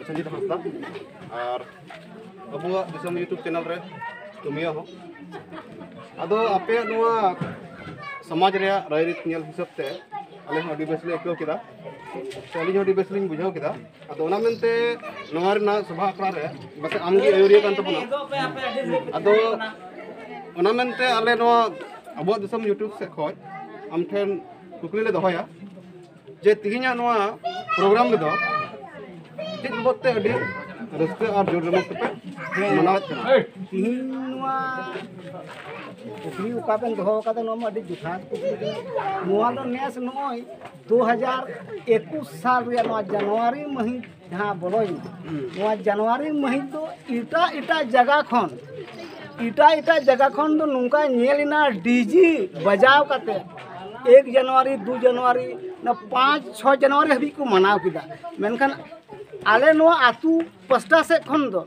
Sanjit Hasta और Abua दिसम YouTube channel रे तुमिया हो अदो आपे नोआ समाज रे रायरित नेल हिसाब ते अले हो डिबेसले एको किदा चली हो डिबेसलिंग बुझाव किदा अदो ओना मेनते नोआ रे ना सभा आखड़ा रे बसे आमगी एरिया कान तबना अदो ओना मेनते अले नोआ अबुआ दिसम यूट्यूब से खोज आम ठेन कुकली ले दोहया जे तिहिना नोआ प्रोग्राम ले दो चेक बोते अडी रस्ते और जोर जमक पे मनावत तिहिनवा कुकली उकापेन दोहो काते नोमा अडी जुठात कुकली नोआ दो नेस नोय 2021 साल रे नोआ जनवरी मही जहां बोलोय नोआ जनवरी मही तो इटा जगह खन इटा जगह खन दो नुका नेलिना डीजी बजाव काते 1 जनवरी 2 जनवरी न 5-6 जनवरी हबी को मनाव किदा मेनखान आले नो आतु पस्टा से खन दो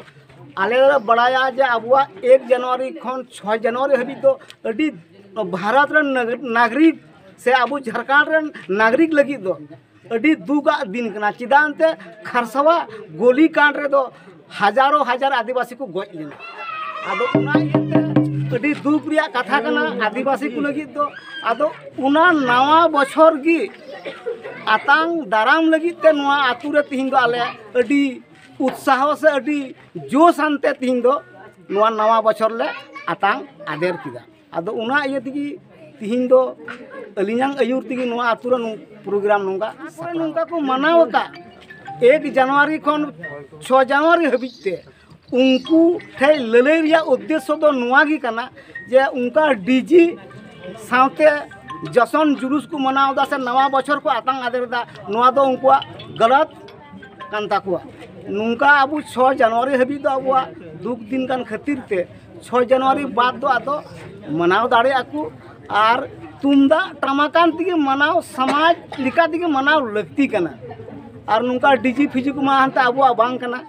आले बड़ाया जे अबुआ 1 जनवरी खन 6 जनवरी हबी तो अडी भारत रे नागरिक से अबु झारखंड रे नागरिक लगी दो अडी दुगा दिन कना चिदानते खरसवा गोली कांड रे दो हजारों हजार आदिवासी को गोज लेना आदो उना इते अडी दुख रिया कथा कना आदिवासी को लगी दो आदो उना नवा बछर गी आतांग दाराम लगी ते नोआ आतु रे तिहिन दो आले अडी उत्साह से अडी जोश आनते तिहिन दो नोआ नवा बछर ले आतांग आदेर किदा आदो उना इये तिगी तिहिन दो अलियांग अयुर तिगी नोआ आतु रे प्रोग्राम नोंगा को मनाव का 1 जनवरी खन 6 जनवरी हबिते उनको ठे लले रिया उद्देश्य दो नोआ गी कना जे उनका डीजी साथे जसन जुलूस को मनावदा से नवा बछर को आतंक आदेरदा नोआ दो उनको गलत कांता को नुका अब 6 जनवरी हबी दो अबुआ दुख दिन कान खातिर ते 6 जनवरी बाद दो आतो मनाव दाड़े आकू और तुमदा टमाकान तिगे मनाव समाज लिका तिगे मनाव लगती कना और नुका डीजी फिजी को मानता अबुआ बांग कना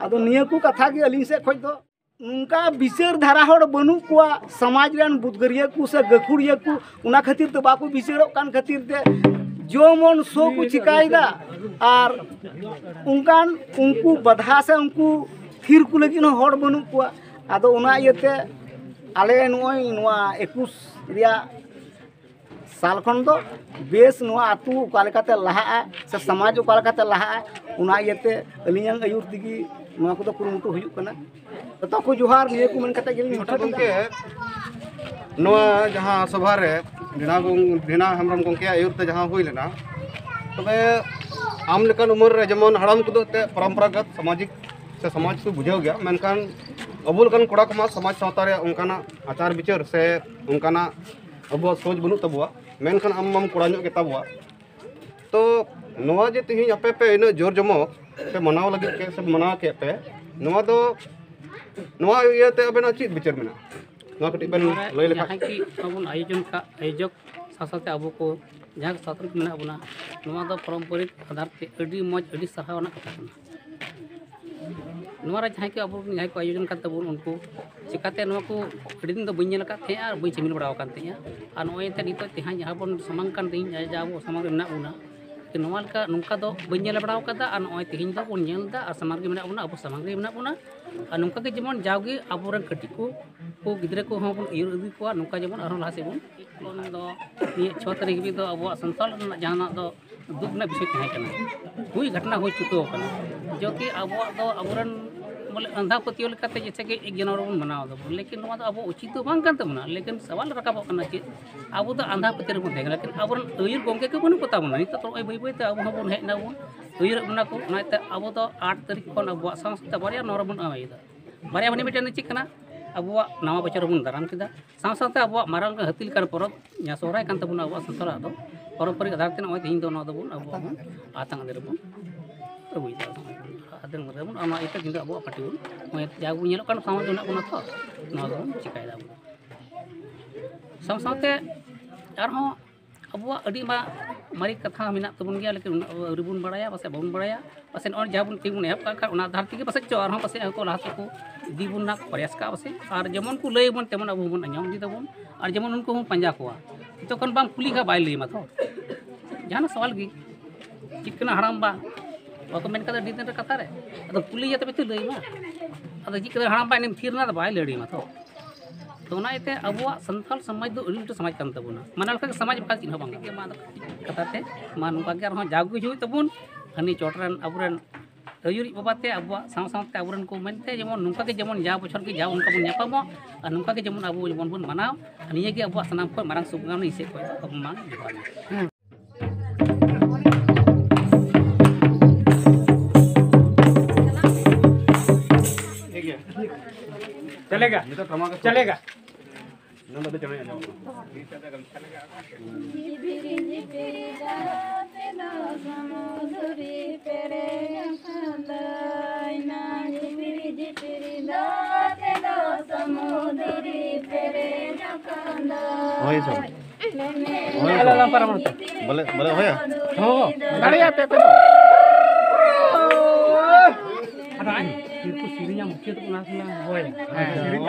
आदो निया को कथा के अली से खोज दो उनका विशेष धारा होड़ बनु को समाज रेन बुदगरिया को से गखुड़िया को उना खातिर तो बाकू विशेष कान खातिर ते जो मन सो को चिकायदा और उनकान उनको बधा से उनको थिर को लगी न होड़ बनु को आदो उना इते आले नोय नोआ 21 रिया साल खन दो बेस नोआ आतु कालकाते लहा से समाज कालकाते लहा उना इते अलियांग अयुर दिगी नोआ को तो कुरुमुटु हुयु कना तो को जोहार निये को मन कते गेली हटा गंके नोआ जहां सभा रे ढिना हमरम गंके अयुर ते जहां हुई लेना तबे आम लेकन उमर रे जमन हड़ाम को ते परंपरागत सामाजिक से समाज को बुझाव गया मेनकान अबुल कन कोड़ा कमा समाज सावता रे उनकाना आचार विचार से उनकाना अब सोच बनु तबुआ मेनखान आम कोड़ा के तबुआ तो नोआ जे तिहिन आपे पे इन जोर जमो पे मनाव लगे के सब मना के पे नोआ दो नवा इयाते अबेना चीज विचार मेना नवा कटी बन लय लेखा जहाँ की अब आयोजन का आयोजक साथ अब को जहाँ साथर में बना पारंपरिक आधार से अड़ी मौज अड़ी साहावना कथा जहाँ के अब जहाँ को आयोजन करते उनको चिकाते को अड़ी दिन बी थे और बी चमिल बड़ा और नए नित तेहा जहाँ बन सामान तीन जहाँ अब सामान में बोना नौका नौका बी बड़ा और नए तेहन बन और सामान के बोना अब सामान में बोना और नौका के जमन जाओगे अब कटी को गिद्रे को बन इर अदी को नौका जमन और लहा से बन 6 तारीख भी अब संताल जहाँ दुख विषय तहकना हुई घटना हो चुका जो कि अब बोले अंधा पतियों जैसे कि 1 जनवरी बन मनाव लेकिन अब उचित तो बांग तबना लेकिन सवाल रकाब चे अब अंधा पति बन थे लेकिन अब अयर गंगे के बनू पता नित तो बै बैते अब बन हेना बन अयर को अब 8 तारीख खन अब साथ बारे नौ बन आवेदा बारे बनी मिट्टन चेकना अब नवा बचर बन दाराम किया साथ अब मारंग हाथी लेकान परब जहाँ सोहराय कान तबना अब संसार दो पारंपरिक आधार ते नय तेहन दो बन अब आतंग आदे बन अगुदा आदर बन इतना दिन अब पार्टी बन जागुन समाज में बना तो चिकायदा साथे अब मारी कथा में तबन गया लेकिन अवरी बन बड़ा पासे बन बड़ा पासे नॉ जहाँ बन तीन एहब आधार ते पासे चो और पासे को लहा को इदी बन प्रयास का पासे और जमन को लय बन तेमन अब बन आंजम दी तबन और जमन उनको हम पंजा को तो बाम कुली का बाय लैमा तो जहाँ सवाल गी चिकना हड़ाम बा बाको मेन कदा दिन कथा रे अद कुली तबे तो लैमा अद चिकना हड़ाम बा थीरना बाय लड़ीमा तो इते अब संथाल समाज दो अड़ी समाज कान तबना माना लका समाज बका चिन्ह बांग के मा कथाते मा नुका के रह जागु जुई तबन हनी चोटरन अबरन अयुरी बाबाते अब साथ अबरन को मेनते जेमन नुका के जेमन जा बछर के जा उनका बन न्यापामो और नुका के जेमन अब जेमन बन मनाव निये के अब सनाम को मारंग सुगाम इसे को अपमान जोहार चलेगा चलेगा बोले बोले होया हो गाड़िया पे itu sirinya mungkin itu langsung boy. Siri